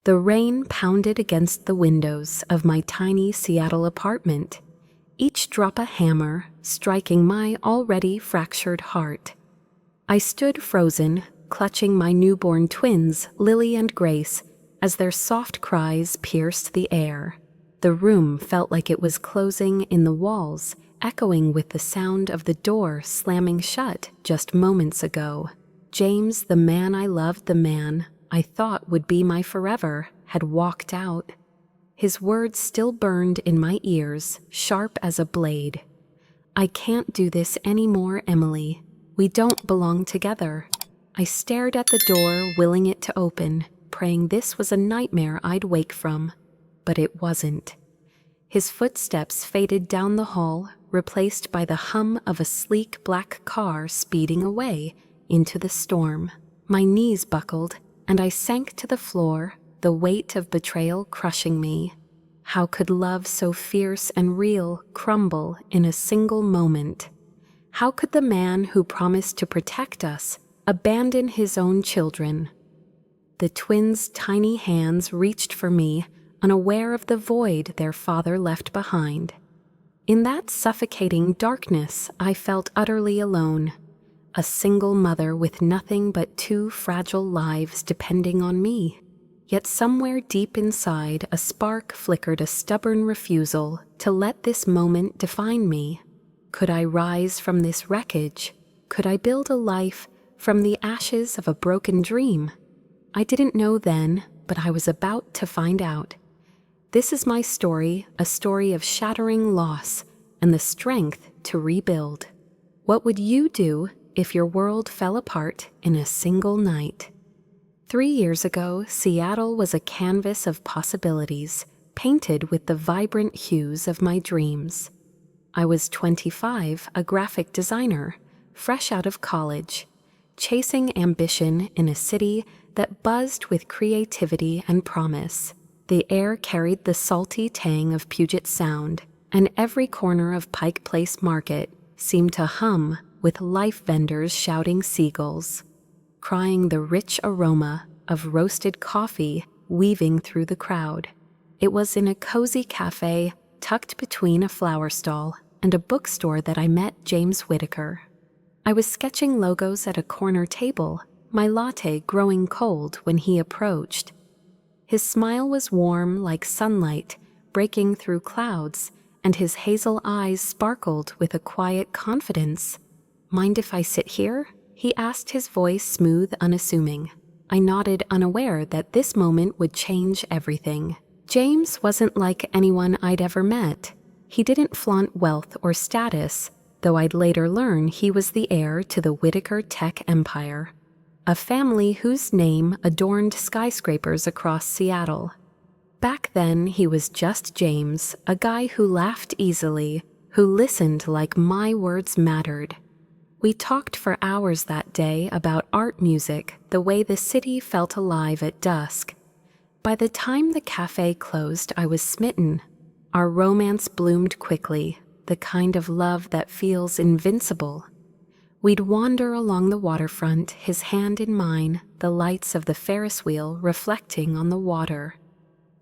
The rain pounded against the windows of my tiny Seattle apartment, each drop a hammer striking my already fractured heart. I stood frozen, clutching my newborn twins, Lily and Grace, as their soft cries pierced the air. The room felt like it was closing in the walls, echoing with the sound of the door slamming shut just moments ago. James, the man I loved, the man I thought would be my forever, had walked out. His words still burned in my ears, sharp as a blade. "I can't do this anymore, Emily. We don't belong together." I stared at the door, willing it to open, praying this was a nightmare I'd wake from. But it wasn't. His footsteps faded down the hall, replaced by the hum of a sleek black car speeding away into the storm. My knees buckled, and I sank to the floor, the weight of betrayal crushing me. How could love so fierce and real crumble in a single moment? How could the man who promised to protect us abandon his own children? The twins' tiny hands reached for me, unaware of the void their father left behind. In that suffocating darkness, I felt utterly alone, a single mother with nothing but two fragile lives depending on me. Yet somewhere deep inside, a spark flickered a stubborn refusal to let this moment define me. Could I rise from this wreckage? Could I build a life from the ashes of a broken dream? I didn't know then, but I was about to find out. This is my story, a story of shattering loss and the strength to rebuild. What would you do if your world fell apart in a single night? 3 years ago, Seattle was a canvas of possibilities, painted with the vibrant hues of my dreams. I was 25, a graphic designer, fresh out of college, chasing ambition in a city that buzzed with creativity and promise. The air carried the salty tang of Puget Sound, and every corner of Pike Place Market seemed to hum with life vendors shouting seagulls, crying the rich aroma of roasted coffee weaving through the crowd. It was in a cozy cafe tucked between a flower stall and a bookstore that I met James Whitaker. I was sketching logos at a corner table, my latte growing cold when he approached. His smile was warm like sunlight breaking through clouds, and his hazel eyes sparkled with a quiet confidence. "Mind if I sit here?" he asked, his voice smooth, unassuming. I nodded, unaware that this moment would change everything. James wasn't like anyone I'd ever met. He didn't flaunt wealth or status, though I'd later learn he was the heir to the Whitaker tech empire, a family whose name adorned skyscrapers across Seattle. Back then, he was just James, a guy who laughed easily, who listened like my words mattered. We talked for hours that day about art, music, the way the city felt alive at dusk. By the time the cafe closed, I was smitten. Our romance bloomed quickly, the kind of love that feels invincible. We'd wander along the waterfront, his hand in mine, the lights of the Ferris wheel reflecting on the water.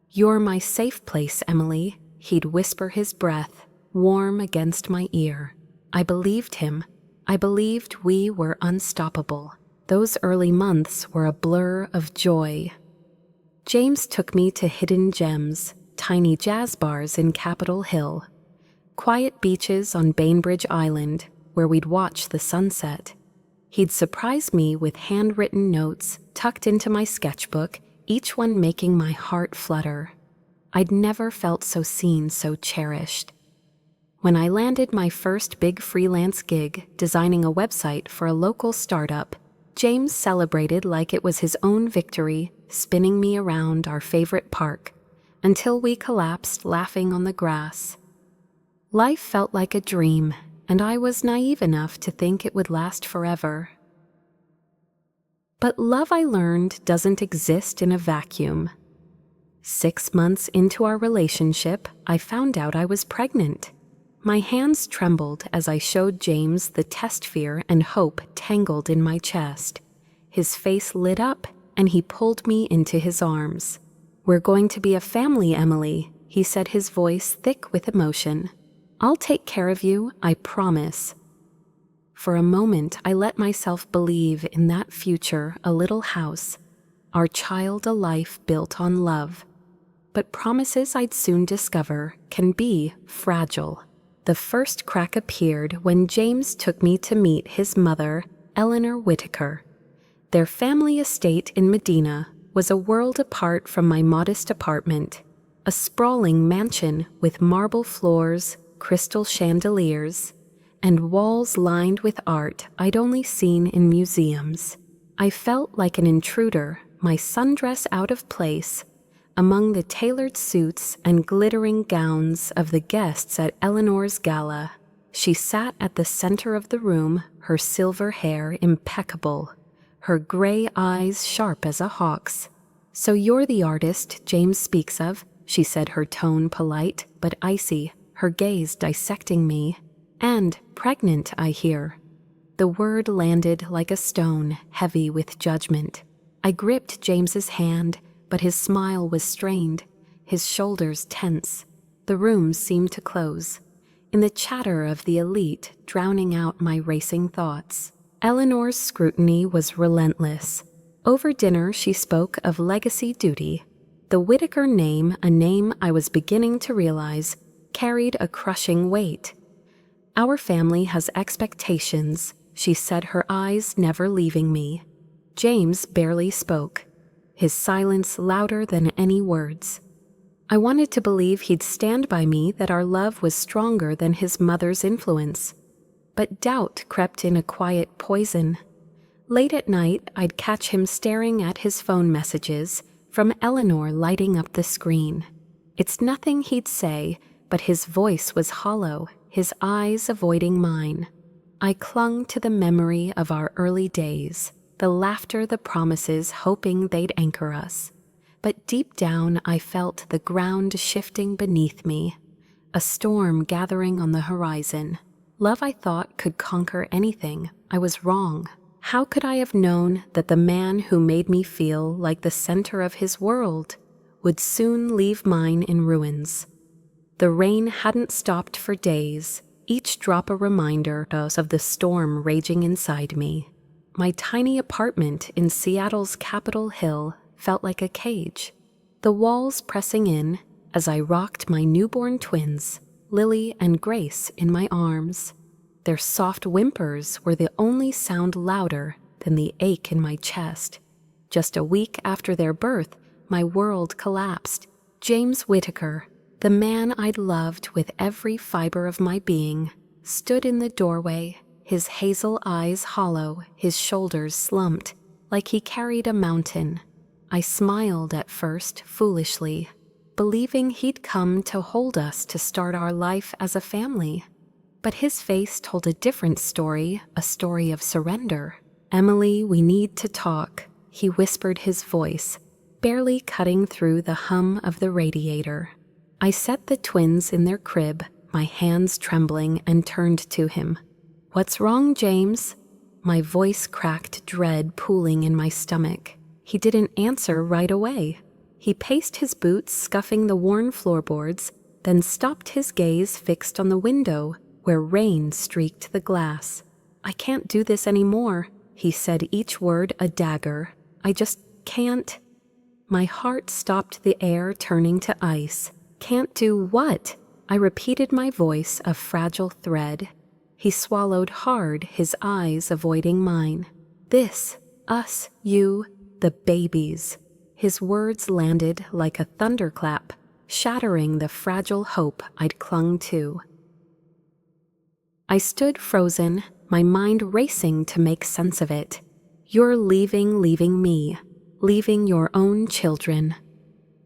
"You're my safe place, Emily," he'd whisper, his breath warm against my ear. I believed him. I believed we were unstoppable. Those early months were a blur of joy. James took me to hidden gems, tiny jazz bars in Capitol Hill, quiet beaches on Bainbridge Island where we'd watch the sunset. He'd surprise me with handwritten notes tucked into my sketchbook, each one making my heart flutter. I'd never felt so seen, so cherished. When I landed my first big freelance gig, designing a website for a local startup, James celebrated like it was his own victory, spinning me around our favorite park, until we collapsed laughing on the grass. Life felt like a dream, and I was naive enough to think it would last forever. But love, I learned, doesn't exist in a vacuum. 6 months into our relationship, I found out I was pregnant. My hands trembled as I showed James the test fear and hope tangled in my chest. His face lit up, and he pulled me into his arms. "We're going to be a family, Emily," he said, his voice thick with emotion. "I'll take care of you, I promise." For a moment, I let myself believe in that future, a little house, our child a life built on love. But promises, I'd soon discover, can be fragile. The first crack appeared when James took me to meet his mother, Eleanor Whitaker. Their family estate in Medina was a world apart from my modest apartment, a sprawling mansion with marble floors, crystal chandeliers, and walls lined with art I'd only seen in museums. I felt like an intruder, my sundress out of place, among the tailored suits and glittering gowns of the guests at Eleanor's gala. She sat at the center of the room, her silver hair impeccable, her gray eyes sharp as a hawk's. "So you're the artist James speaks of," she said, her tone polite but icy, her gaze dissecting me. "And pregnant, I hear." The word landed like a stone, heavy with judgment. I gripped James's hand, but his smile was strained, his shoulders tense. The room seemed to close, in the chatter of the elite drowning out my racing thoughts. Eleanor's scrutiny was relentless. Over dinner, she spoke of legacy duty. The Whitaker name, a name I was beginning to realize, carried a crushing weight. "Our family has expectations," she said, her eyes never leaving me. James barely spoke, his silence louder than any words. I wanted to believe he'd stand by me, that our love was stronger than his mother's influence. But doubt crept in, a quiet poison. Late at night, I'd catch him staring at his phone messages, from Eleanor lighting up the screen. It's nothing he'd say, but his voice was hollow, his eyes avoiding mine. I clung to the memory of our early days, the laughter, the promises, hoping they'd anchor us. But deep down, I felt the ground shifting beneath me, a storm gathering on the horizon. Love, I thought, could conquer anything. I was wrong. How could I have known that the man who made me feel like the center of his world would soon leave mine in ruins? The rain hadn't stopped for days, each drop a reminder of the storm raging inside me. My tiny apartment in Seattle's Capitol Hill felt like a cage, the walls pressing in as I rocked my newborn twins, Lily and Grace, in my arms. Their soft whimpers were the only sound louder than the ache in my chest. Just a week after their birth, my world collapsed. James Whitaker, the man I'd loved with every fiber of my being, stood in the doorway, his hazel eyes hollow, his shoulders slumped, like he carried a mountain. I smiled at first, foolishly, believing he'd come to hold us, to start our life as a family. But his face told a different story, a story of surrender. "Emily, we need to talk," he whispered, his voice barely cutting through the hum of the radiator. I set the twins in their crib, my hands trembling, and turned to him. "What's wrong, James?" My voice cracked, dread pooling in my stomach. He didn't answer right away. He paced his boots, scuffing the worn floorboards, then stopped, his gaze fixed on the window, where rain streaked the glass. "I can't do this anymore," he said, each word a dagger. "I just can't." My heart stopped, the air turning to ice. "Can't do what?" I repeated, my voice a fragile thread. He swallowed hard, his eyes avoiding mine. "This, us, you, the babies." His words landed like a thunderclap, shattering the fragile hope I'd clung to. I stood frozen, my mind racing to make sense of it. "You're leaving me, leaving your own children."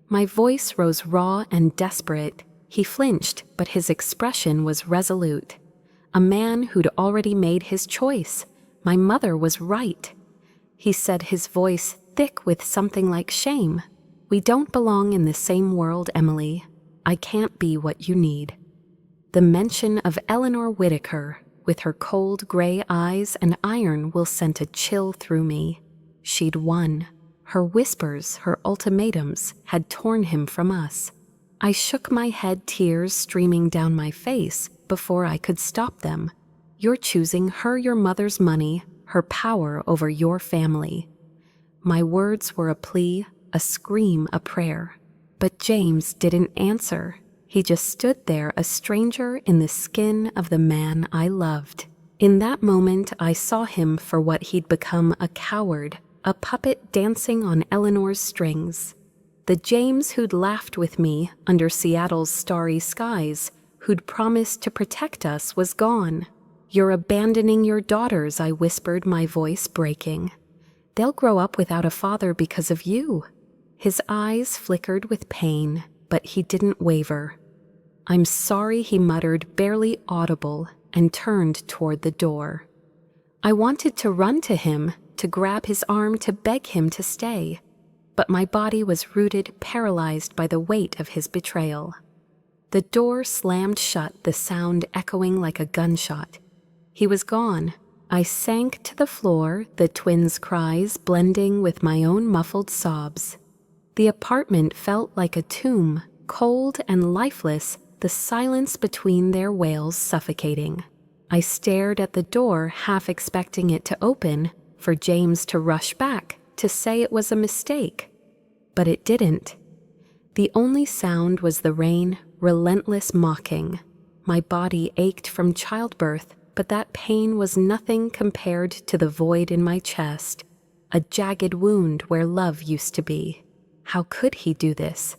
My voice rose raw and desperate. He flinched, but his expression was resolute. A man who'd already made his choice. My mother was right. He said, his voice thick with something like shame. "We don't belong in the same world, Emily. I can't be what you need." The mention of Eleanor Whitaker, with her cold gray eyes and iron will, sent a chill through me. She'd won. Her whispers, her ultimatums, had torn him from us. I shook my head, tears streaming down my face, before I could stop them. You're choosing her, your mother's money, her power over your family. My words were a plea, a scream, a prayer. But James didn't answer. He just stood there, a stranger in the skin of the man I loved. In that moment, I saw him for what he'd become, a coward, a puppet dancing on Eleanor's strings. The James who'd laughed with me under Seattle's starry skies, who'd promised to protect us, was gone. You're abandoning your daughters, I whispered, my voice breaking. They'll grow up without a father because of you. His eyes flickered with pain, but he didn't waver. I'm sorry, he muttered, barely audible, and turned toward the door. I wanted to run to him, to grab his arm, to beg him to stay, but my body was rooted, paralyzed by the weight of his betrayal. The door slammed shut, the sound echoing like a gunshot. He was gone. I sank to the floor, the twins' cries blending with my own muffled sobs. The apartment felt like a tomb, cold and lifeless, the silence between their wails suffocating. I stared at the door, half expecting it to open, for James to rush back, to say it was a mistake. But it didn't. The only sound was the rain, relentless mocking. My body ached from childbirth, but that pain was nothing compared to the void in my chest, a jagged wound where love used to be. How could he do this?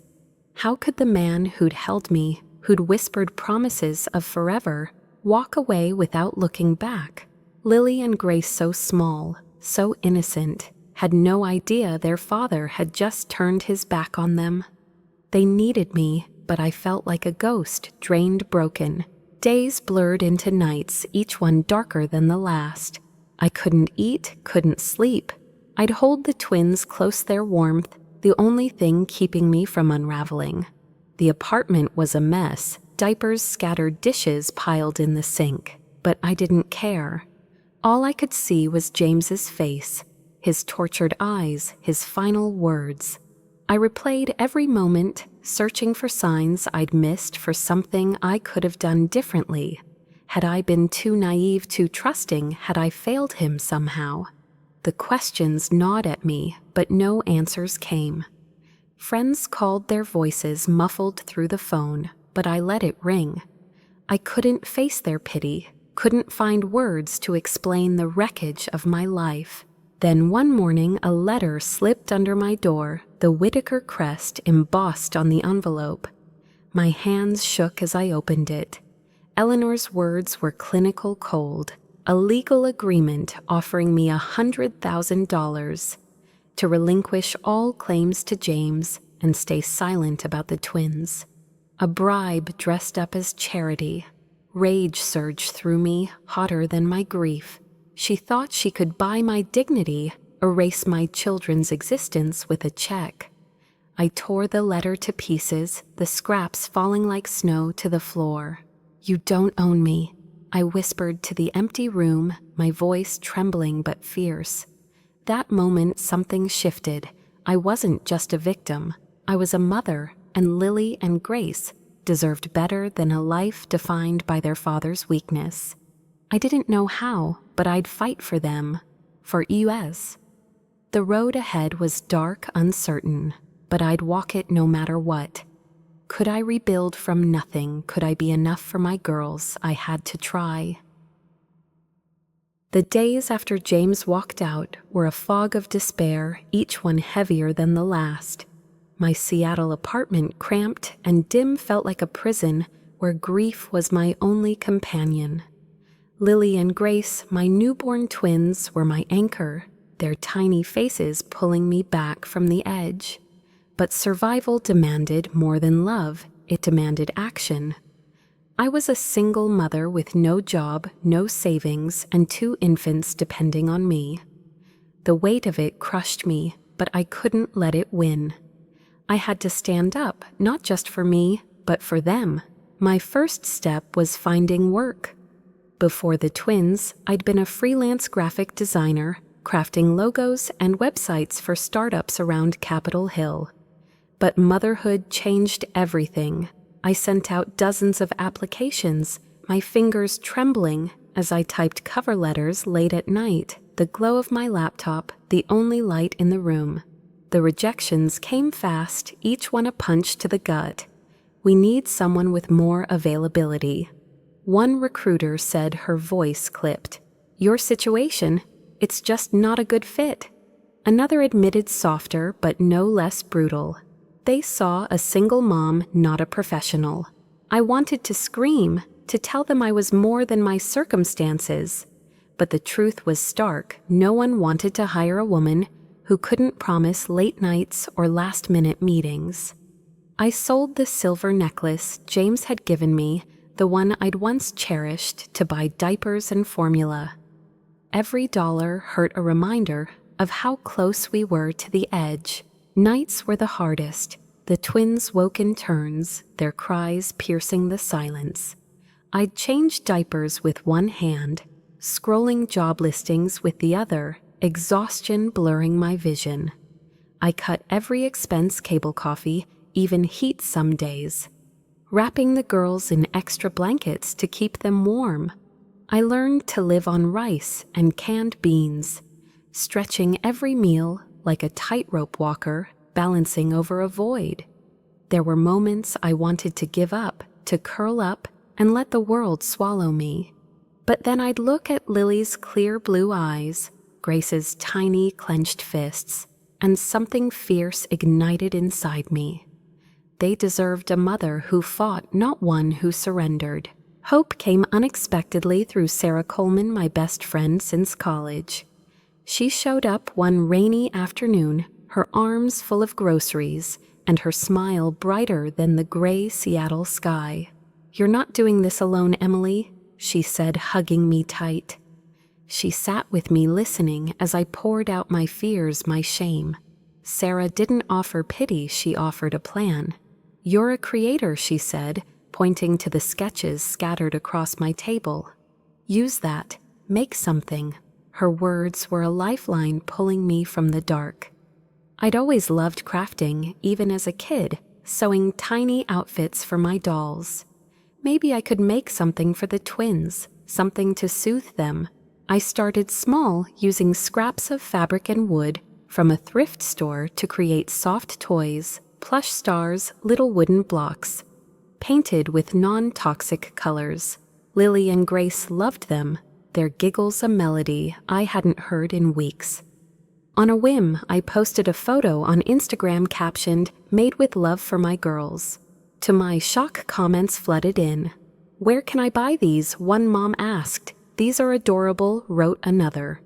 How could the man who'd held me, who'd whispered promises of forever, walk away without looking back? Lily and Grace, so small, so innocent, had no idea their father had just turned his back on them. They needed me, but I felt like a ghost, drained, broken. Days blurred into nights, each one darker than the last. I couldn't eat, couldn't sleep. I'd hold the twins close, their warmth, the only thing keeping me from unraveling. The apartment was a mess, diapers scattered, dishes piled in the sink. But I didn't care. All I could see was James's face, his tortured eyes, his final words. I replayed every moment, searching for signs I'd missed, for something I could have done differently. Had I been too naive, too trusting? Had I failed him somehow? The questions gnawed at me, but no answers came. Friends called, their voices muffled through the phone, but I let it ring. I couldn't face their pity, couldn't find words to explain the wreckage of my life. Then one morning a letter slipped under my door, the Whitaker crest embossed on the envelope. My hands shook as I opened it. Eleanor's words were clinical cold, a legal agreement offering me $100,000 to relinquish all claims to James and stay silent about the twins. A bribe dressed up as charity. Rage surged through me, hotter than my grief. She thought she could buy my dignity, erase my children's existence with a check. I tore the letter to pieces, the scraps falling like snow to the floor. "You don't own me," I whispered to the empty room, my voice trembling but fierce. That moment something shifted. I wasn't just a victim. I was a mother, and Lily and Grace deserved better than a life defined by their father's weakness. I didn't know how, but I'd fight for them, for US. The road ahead was dark, uncertain, but I'd walk it no matter what. Could I rebuild from nothing? Could I be enough for my girls? I had to try. The days after James walked out were a fog of despair, each one heavier than the last. My Seattle apartment, cramped and dim, felt like a prison where grief was my only companion. Lily and Grace, my newborn twins, were my anchor, their tiny faces pulling me back from the edge. But survival demanded more than love. It demanded action. I was a single mother with no job, no savings, and 2 infants depending on me. The weight of it crushed me, but I couldn't let it win. I had to stand up, not just for me, but for them. My first step was finding work. Before the twins, I'd been a freelance graphic designer, crafting logos and websites for startups around Capitol Hill. But motherhood changed everything. I sent out dozens of applications, my fingers trembling as I typed cover letters late at night, the glow of my laptop the only light in the room. The rejections came fast, each one a punch to the gut. We need someone with more availability. One recruiter said, her voice clipped, "Your situation, it's just not a good fit." Another admitted, softer but no less brutal, they saw a single mom, not a professional. I wanted to scream, to tell them I was more than my circumstances. But the truth was stark. No one wanted to hire a woman who couldn't promise late nights or last-minute meetings. I sold the silver necklace James had given me, the one I'd once cherished, to buy diapers and formula. Every dollar hurt a reminder of how close we were to the edge. Nights were the hardest. The twins woke in turns, their cries piercing the silence. I'd change diapers with one hand, scrolling job listings with the other, exhaustion blurring my vision. I cut every expense, cable coffee, even heat some days, wrapping the girls in extra blankets to keep them warm. I learned to live on rice and canned beans, stretching every meal like a tightrope walker balancing over a void. There were moments I wanted to give up, to curl up and let the world swallow me. But then I'd look at Lily's clear blue eyes, Grace's tiny clenched fists, and something fierce ignited inside me. They deserved a mother who fought, not one who surrendered. Hope came unexpectedly through Sarah Coleman, my best friend since college. She showed up one rainy afternoon, her arms full of groceries, and her smile brighter than the gray Seattle sky. "You're not doing this alone, Emily," she said, hugging me tight. She sat with me listening as I poured out my fears, my shame. Sarah didn't offer pity, she offered a plan. "You're a creator," she said, pointing to the sketches scattered across my table. "Use that. Make something." Her words were a lifeline pulling me from the dark. I'd always loved crafting, even as a kid, sewing tiny outfits for my dolls. Maybe I could make something for the twins, something to soothe them. I started small, using scraps of fabric and wood from a thrift store to create soft toys, plush stars, little wooden blocks, painted with non-toxic colors. Lily and Grace loved them, their giggles a melody I hadn't heard in weeks. On a whim, I posted a photo on Instagram captioned, "Made with love for my girls." To my shock, comments flooded in. "Where can I buy these?" one mom asked. "These are adorable," wrote another.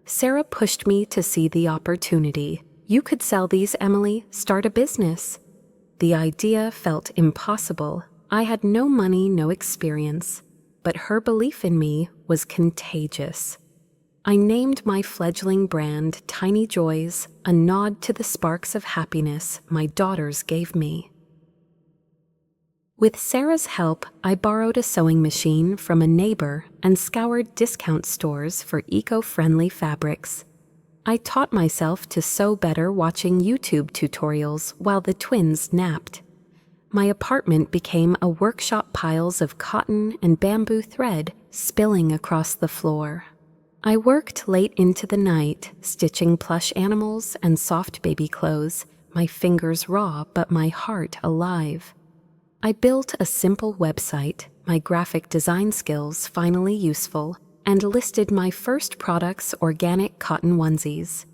Sarah pushed me to see the opportunity. "You could sell these, Emily, start a business." The idea felt impossible. I had no money, no experience, but her belief in me was contagious. I named my fledgling brand Tiny Joys, a nod to the sparks of happiness my daughters gave me. With Sarah's help, I borrowed a sewing machine from a neighbor and scoured discount stores for eco-friendly fabrics. I taught myself to sew better watching YouTube tutorials while the twins napped. My apartment became a workshop, piles of cotton and bamboo thread spilling across the floor. I worked late into the night, stitching plush animals and soft baby clothes, my fingers raw but my heart alive. I built a simple website, my graphic design skills finally useful, and listed my first products, organic cotton onesies,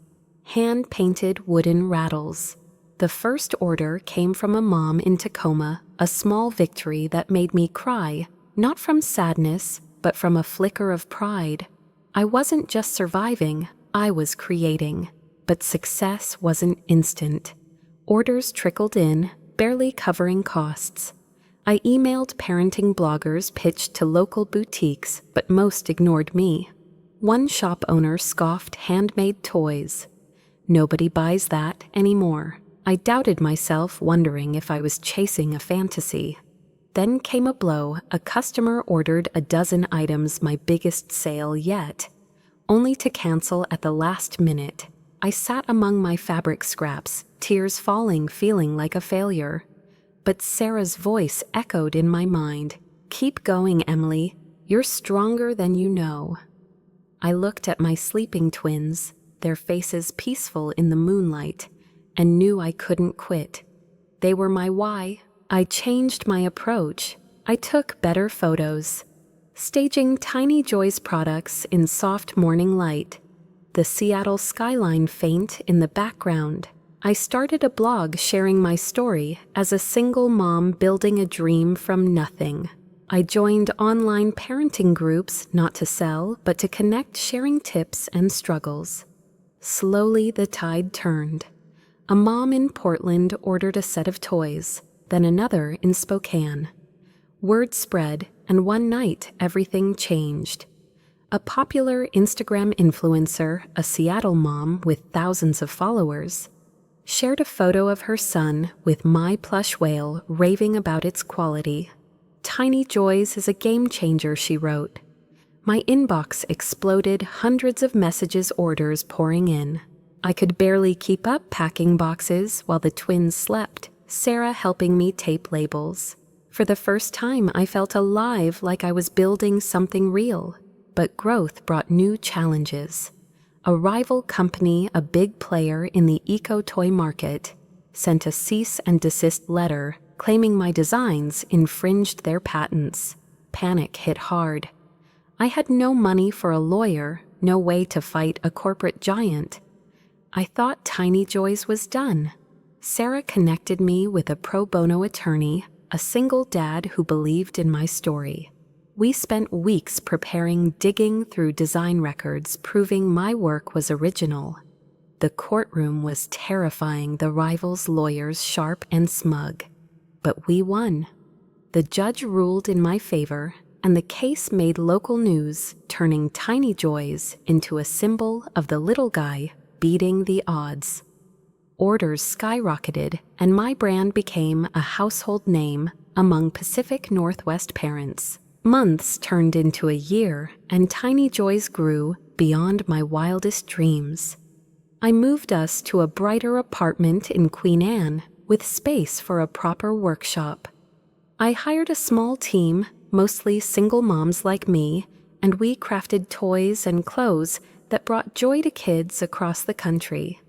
hand-painted wooden rattles. The first order came from a mom in Tacoma, a small victory that made me cry, not from sadness, but from a flicker of pride. I wasn't just surviving, I was creating. But success wasn't instant. Orders trickled in, barely covering costs. I emailed parenting bloggers, pitched to local boutiques, but most ignored me. One shop owner scoffed handmade toys. Nobody buys that anymore. I doubted myself, wondering if I was chasing a fantasy. Then came a blow. A customer ordered a dozen items, my biggest sale yet. only to cancel at the last minute. I sat among my fabric scraps, tears falling, feeling like a failure. But Sarah's voice echoed in my mind. "Keep going, Emily. You're stronger than you know." I looked at my sleeping twins, their faces peaceful in the moonlight, and knew I couldn't quit. They were my why. I changed my approach. I took better photos, staging Tiny Joy's products in soft morning light, the Seattle skyline faint in the background. I started a blog sharing my story as a single mom building a dream from nothing. I joined online parenting groups not to sell, but to connect, sharing tips and struggles. Slowly the tide turned. A mom in Portland ordered a set of toys, then another in Spokane. Word spread, and one night everything changed. A popular Instagram influencer, a Seattle mom with thousands of followers, shared a photo of her son with my plush whale raving about its quality. "Tiny Joys is a game changer," she wrote. My inbox exploded, hundreds of messages, orders pouring in. I could barely keep up packing boxes while the twins slept, Sarah helping me tape labels. For the first time, I felt alive, like I was building something real. But growth brought new challenges. A rival company, a big player in the eco-toy market, sent a cease and desist letter claiming my designs infringed their patents. Panic hit hard. I had no money for a lawyer, no way to fight a corporate giant. I thought Tiny Joys was done. Sarah connected me with a pro bono attorney, a single dad who believed in my story. We spent weeks preparing, digging through design records, proving my work was original. The courtroom was terrifying, the rivals' lawyers sharp and smug. But we won. The judge ruled in my favor, and the case made local news, turning Tiny Joys into a symbol of the little guy beating the odds. Orders skyrocketed, and my brand became a household name among Pacific Northwest parents. Months turned into a year, and Tiny Joys grew beyond my wildest dreams. I moved us to a brighter apartment in Queen Anne with space for a proper workshop. I hired a small team, mostly single moms like me, and we crafted toys and clothes that brought joy to kids across the country.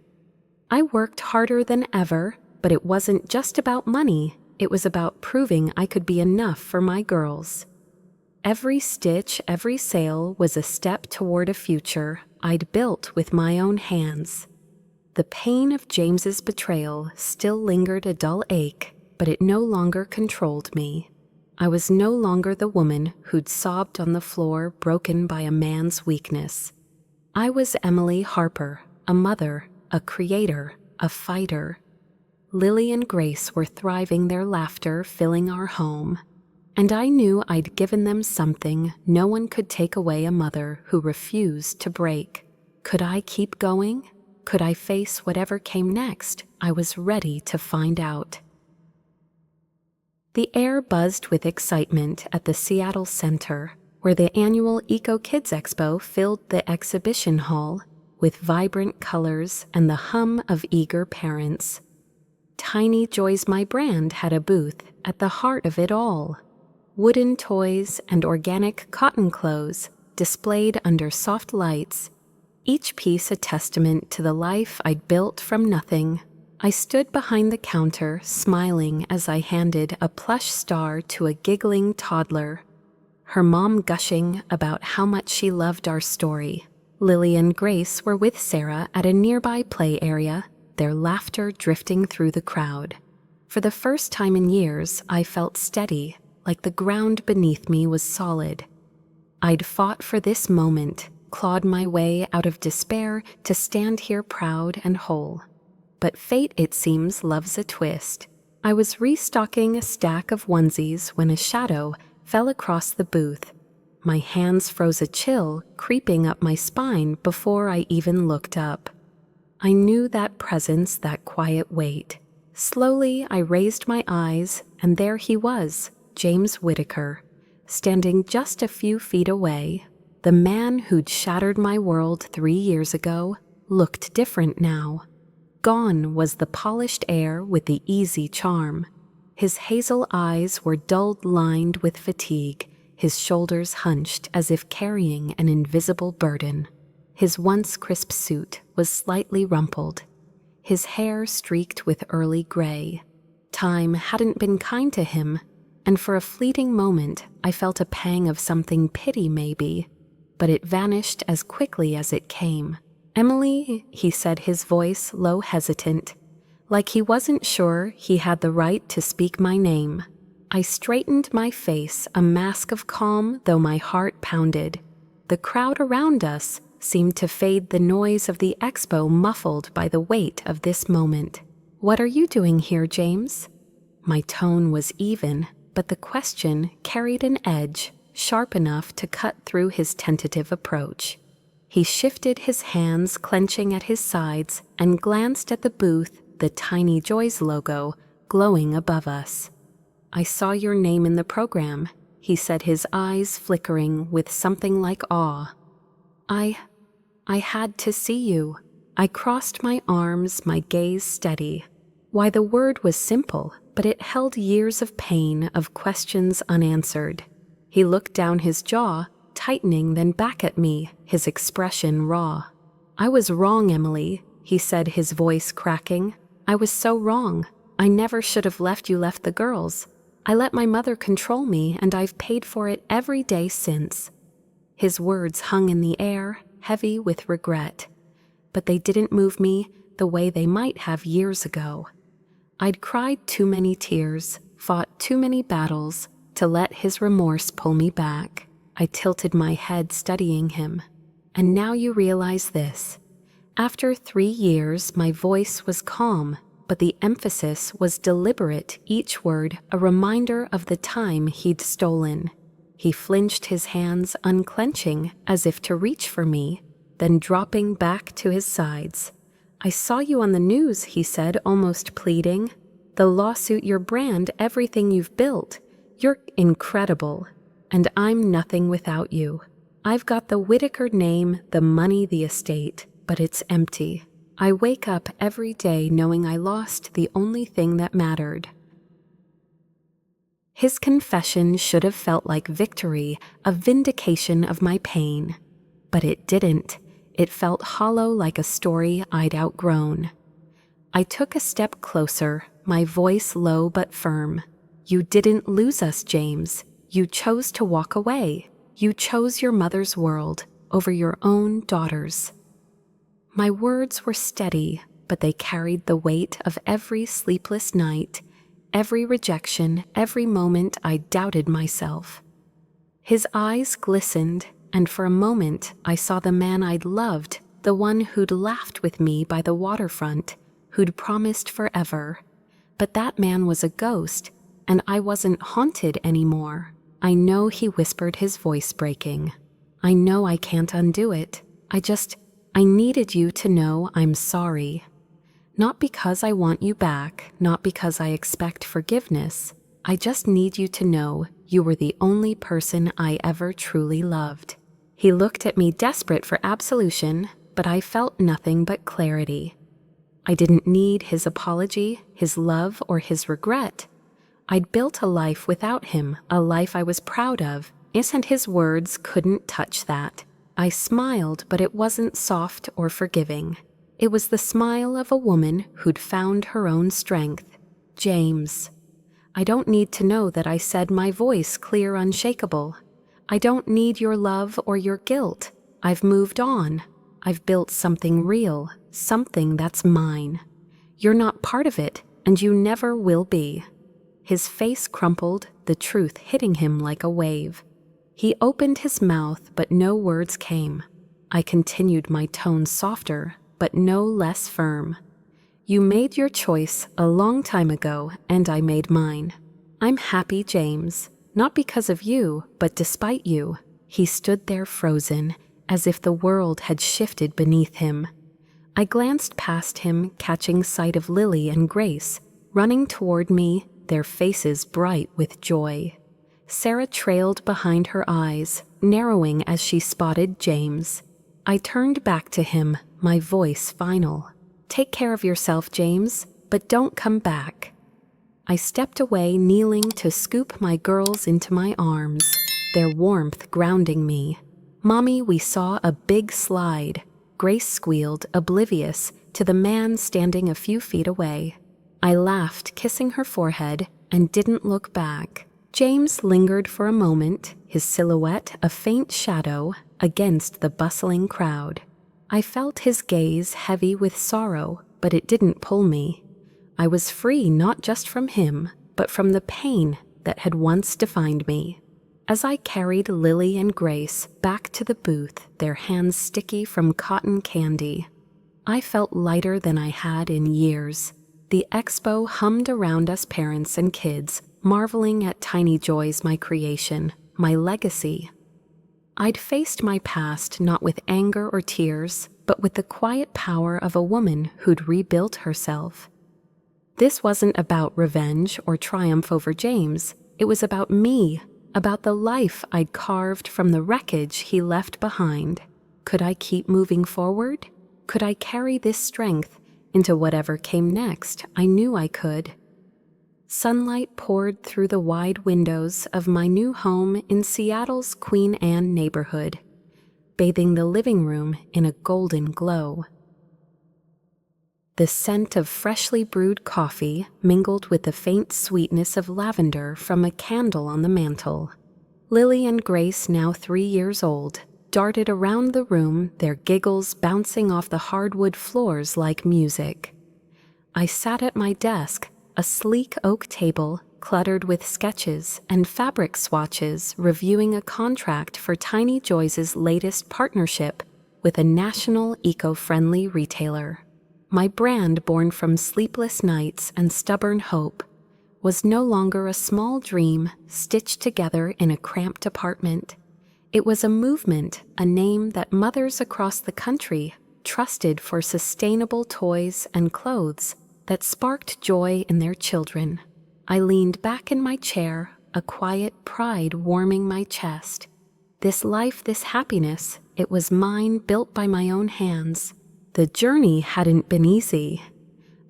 I worked harder than ever, but it wasn't just about money. It was about proving I could be enough for my girls. Every stitch, every sale was a step toward a future I'd built with my own hands. The pain of James's betrayal still lingered, a dull ache, but it no longer controlled me. I was no longer the woman who'd sobbed on the floor, broken by a man's weakness. I was Emily Harper, a mother, a creator, a fighter. Lily and Grace were thriving, their laughter filling our home. And I knew I'd given them something no one could take away, a mother who refused to break. Could I keep going? Could I face whatever came next? I was ready to find out. The air buzzed with excitement at the Seattle Center, where the annual Eco Kids Expo filled the exhibition hall with vibrant colors and the hum of eager parents. Tiny Joys, my brand, had a booth at the heart of it all. Wooden toys and organic cotton clothes displayed under soft lights, each piece a testament to the life I'd built from nothing. I stood behind the counter, smiling as I handed a plush star to a giggling toddler, her mom gushing about how much she loved our story. Lily and Grace were with Sarah at a nearby play area, their laughter drifting through the crowd. For the first time in years, I felt steady, like the ground beneath me was solid. I'd fought for this moment, clawed my way out of despair to stand here proud and whole. But fate, it seems, loves a twist. I was restocking a stack of onesies when a shadow fell across the booth. My hands froze, a chill creeping up my spine before I even looked up. I knew that presence, that quiet weight. Slowly, I raised my eyes, and there he was, James Whitaker, standing just a few feet away, The man who'd shattered my world 3 years ago looked different now. Gone was the polished air with the easy charm. His hazel eyes were dull-lined with fatigue, his shoulders hunched as if carrying an invisible burden. His once crisp suit was slightly rumpled, his hair streaked with early gray. Time hadn't been kind to him, and for a fleeting moment I felt a pang of something pity maybe, but it vanished as quickly as it came. "Emily," he said, his voice low, hesitant, like he wasn't sure he had the right to speak my name. I straightened my face, a mask of calm though my heart pounded. The crowd around us seemed to fade, the noise of the expo muffled by the weight of this moment. "What are you doing here, James?" My tone was even, but the question carried an edge sharp enough to cut through his tentative approach. He shifted his hands, clenching at his sides, and glanced at the booth, the Tiny Joys logo glowing above us. "I saw your name in the program," he said, his eyes flickering with something like awe. I had to see you." I crossed my arms, my gaze steady. Why, the word was simple, but it held years of pain, of questions unanswered. He looked down, his jaw tightening, then back at me, his expression raw. "I was wrong, Emily," he said, his voice cracking. "I was so wrong. I never should have left the girls. I let my mother control me, and I've paid for it every day since." His words hung in the air, heavy with regret, but they didn't move me the way they might have years ago. I'd cried too many tears, fought too many battles to let his remorse pull me back. I tilted my head, studying him. "And now you realize this." After 3 years, my voice was calm, but the emphasis was deliberate, each word a reminder of the time he'd stolen. He flinched, his hands unclenching as if to reach for me, then dropping back to his sides. "I saw you on the news," he said, almost pleading. "The lawsuit, your brand, everything you've built. You're incredible, and I'm nothing without you. I've got the Whitaker name, the money, the estate, but it's empty. I wake up every day knowing I lost the only thing that mattered." His confession should have felt like victory, a vindication of my pain. But it didn't. It felt hollow, like a story I'd outgrown. I took a step closer, my voice low but firm. "You didn't lose us, James. You chose to walk away. You chose your mother's world over your own daughter's." My words were steady, but they carried the weight of every sleepless night, every rejection, every moment I doubted myself. His eyes glistened, and for a moment I saw the man I'd loved, the one who'd laughed with me by the waterfront, who'd promised forever. But that man was a ghost, and I wasn't haunted anymore. "I know," he whispered, his voice breaking. "I know I can't undo it. I needed you to know I'm sorry. Not because I want you back, not because I expect forgiveness. I just need you to know you were the only person I ever truly loved." He looked at me, desperate for absolution, but I felt nothing but clarity. I didn't need his apology, his love, or his regret. I'd built a life without him, a life I was proud of, and his words couldn't touch that. I smiled, but it wasn't soft or forgiving. It was the smile of a woman who'd found her own strength. "James, I don't need to know that," I said, my voice clear, unshakable. "I don't need your love or your guilt. I've moved on. I've built something real, something that's mine. You're not part of it, and you never will be." His face crumpled, the truth hitting him like a wave. He opened his mouth, but no words came. I continued, my tone softer, but no less firm. "You made your choice a long time ago, and I made mine. I'm happy, James, not because of you, but despite you." He stood there frozen, as if the world had shifted beneath him. I glanced past him, catching sight of Lily and Grace, running toward me, their faces bright with joy. Sarah trailed behind her eyes, narrowing as she spotted James. I turned back to him, my voice final. "Take care of yourself, James, but don't come back." I stepped away, kneeling to scoop my girls into my arms, their warmth grounding me. "Mommy, we saw a big slide," Grace squealed, oblivious to the man standing a few feet away. I laughed, kissing her forehead, and didn't look back. James lingered for a moment, his silhouette a faint shadow against the bustling crowd. I felt his gaze heavy with sorrow, but it didn't pull me. I was free not just from him, but from the pain that had once defined me. As I carried Lily and Grace back to the booth, their hands sticky from cotton candy, I felt lighter than I had in years. The expo hummed around us parents and kids, marveling at Tiny Joys, my creation, my legacy. I'd faced my past not with anger or tears, but with the quiet power of a woman who'd rebuilt herself. This wasn't about revenge or triumph over James. It was about me, about the life I'd carved from the wreckage he left behind. Could I keep moving forward? Could I carry this strength into whatever came next? I knew I could. Sunlight poured through the wide windows of my new home in Seattle's Queen Anne neighborhood, bathing the living room in a golden glow. The scent of freshly brewed coffee mingled with the faint sweetness of lavender from a candle on the mantel. Lily and Grace, now 3 years old, darted around the room, their giggles bouncing off the hardwood floors like music. I sat at my desk, a sleek oak table cluttered with sketches and fabric swatches, reviewing a contract for Tiny Joys' latest partnership with a national eco-friendly retailer. My brand, born from sleepless nights and stubborn hope, was no longer a small dream stitched together in a cramped apartment. It was a movement, a name that mothers across the country trusted for sustainable toys and clothes that sparked joy in their children. I leaned back in my chair, a quiet pride warming my chest. This life, this happiness, it was mine, built by my own hands. The journey hadn't been easy.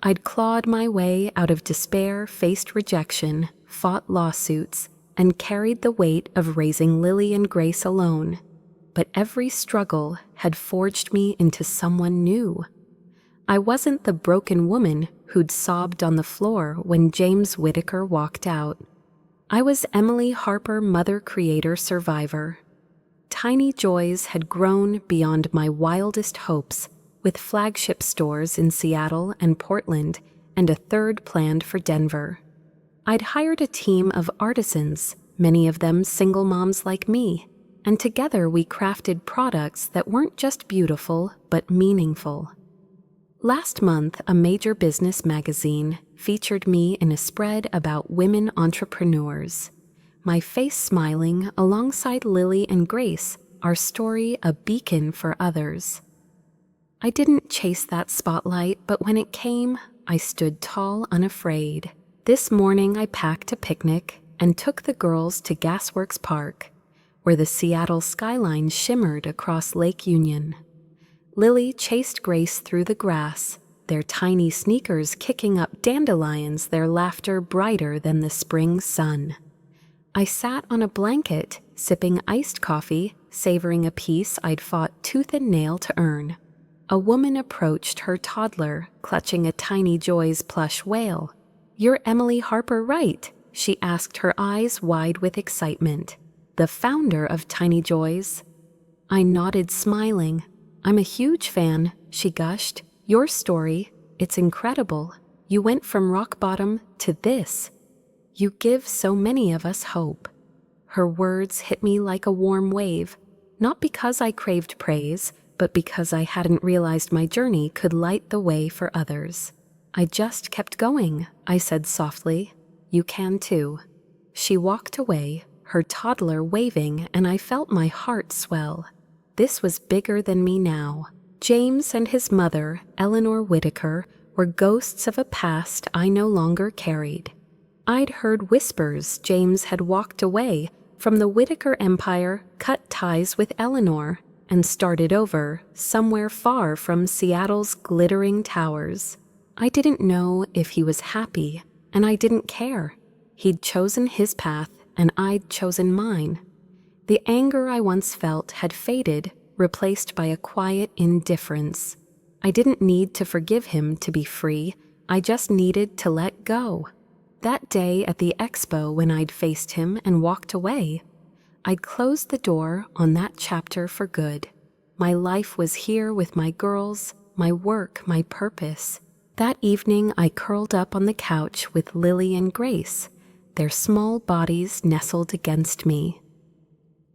I'd clawed my way out of despair, faced rejection, fought lawsuits, and carried the weight of raising Lily and Grace alone. But every struggle had forged me into someone new. I wasn't the broken woman who'd sobbed on the floor when James Whitaker walked out. I was Emily Harper, mother, creator, survivor. Tiny Joys had grown beyond my wildest hopes, with flagship stores in Seattle and Portland and a third planned for Denver. I'd hired a team of artisans, many of them single moms like me, and together we crafted products that weren't just beautiful, but meaningful. Last month, a major business magazine featured me in a spread about women entrepreneurs. My face smiling alongside Lily and Grace, our story a beacon for others. I didn't chase that spotlight, but when it came, I stood tall, unafraid. This morning I packed a picnic and took the girls to Gasworks Park, where the Seattle skyline shimmered across Lake Union. Lily chased Grace through the grass, their tiny sneakers kicking up dandelions, their laughter brighter than the spring sun. I sat on a blanket, sipping iced coffee, savoring a piece I'd fought tooth and nail to earn. A woman approached her toddler, clutching a Tiny Joys plush whale. "You're Emily Harper, right?" she asked, her eyes wide with excitement. "The founder of Tiny Joys?" I nodded, smiling. "I'm a huge fan," she gushed. "Your story, it's incredible. You went from rock bottom to this. You give so many of us hope." Her words hit me like a warm wave, not because I craved praise, but because I hadn't realized my journey could light the way for others. "I just kept going," I said softly. "You can too." She walked away, her toddler waving, and I felt my heart swell. This was bigger than me now. James and his mother, Eleanor Whitaker, were ghosts of a past I no longer carried. I'd heard whispers James had walked away from the Whitaker empire, cut ties with Eleanor, and started over somewhere far from Seattle's glittering towers. I didn't know if he was happy, and I didn't care. He'd chosen his path, and I'd chosen mine. The anger I once felt had faded, replaced by a quiet indifference. I didn't need to forgive him to be free. I just needed to let go. That day at the expo when I'd faced him and walked away, I'd closed the door on that chapter for good. My life was here with my girls, my work, my purpose. That evening I curled up on the couch with Lily and Grace, their small bodies nestled against me.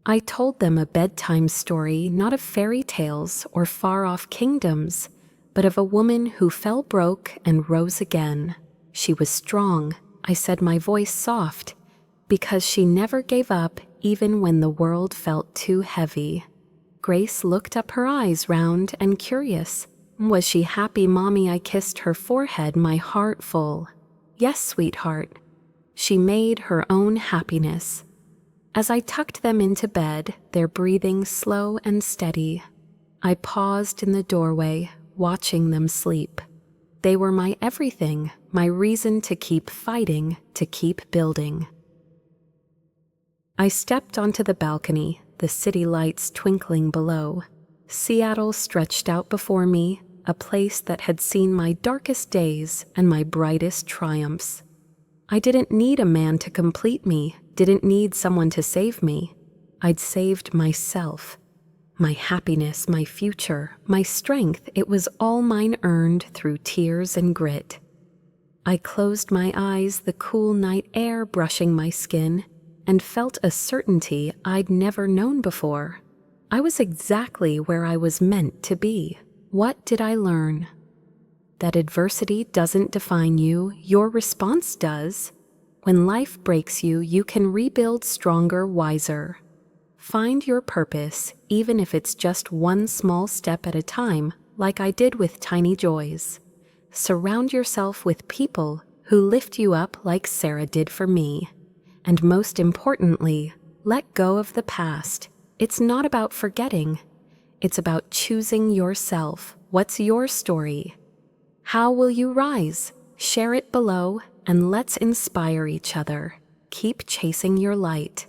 I told them a bedtime story, not of fairy tales or far-off kingdoms, but of a woman who fell broke and rose again. She was strong, I said, my voice soft, because she never gave up even when the world felt too heavy. Grace looked up, her eyes round and curious. Was she happy, Mommy? I kissed her forehead, my heart full. Yes, sweetheart. She made her own happiness. As I tucked them into bed, their breathing slow and steady, I paused in the doorway, watching them sleep. They were my everything, my reason to keep fighting, to keep building. I stepped onto the balcony, the city lights twinkling below. Seattle stretched out before me, a place that had seen my darkest days and my brightest triumphs. I didn't need a man to complete me, didn't need someone to save me. I'd saved myself. My happiness, my future, my strength, it was all mine, earned through tears and grit. I closed my eyes, the cool night air brushing my skin, and felt a certainty I'd never known before. I was exactly where I was meant to be. What did I learn? That adversity doesn't define you, your response does. When life breaks you, you can rebuild stronger, wiser. Find your purpose, even if it's just one small step at a time, like I did with tiny joys. Surround yourself with people who lift you up like Sarah did for me. And most importantly, let go of the past. It's not about forgetting. It's about choosing yourself. What's your story? How will you rise? Share it below, and let's inspire each other. Keep chasing your light.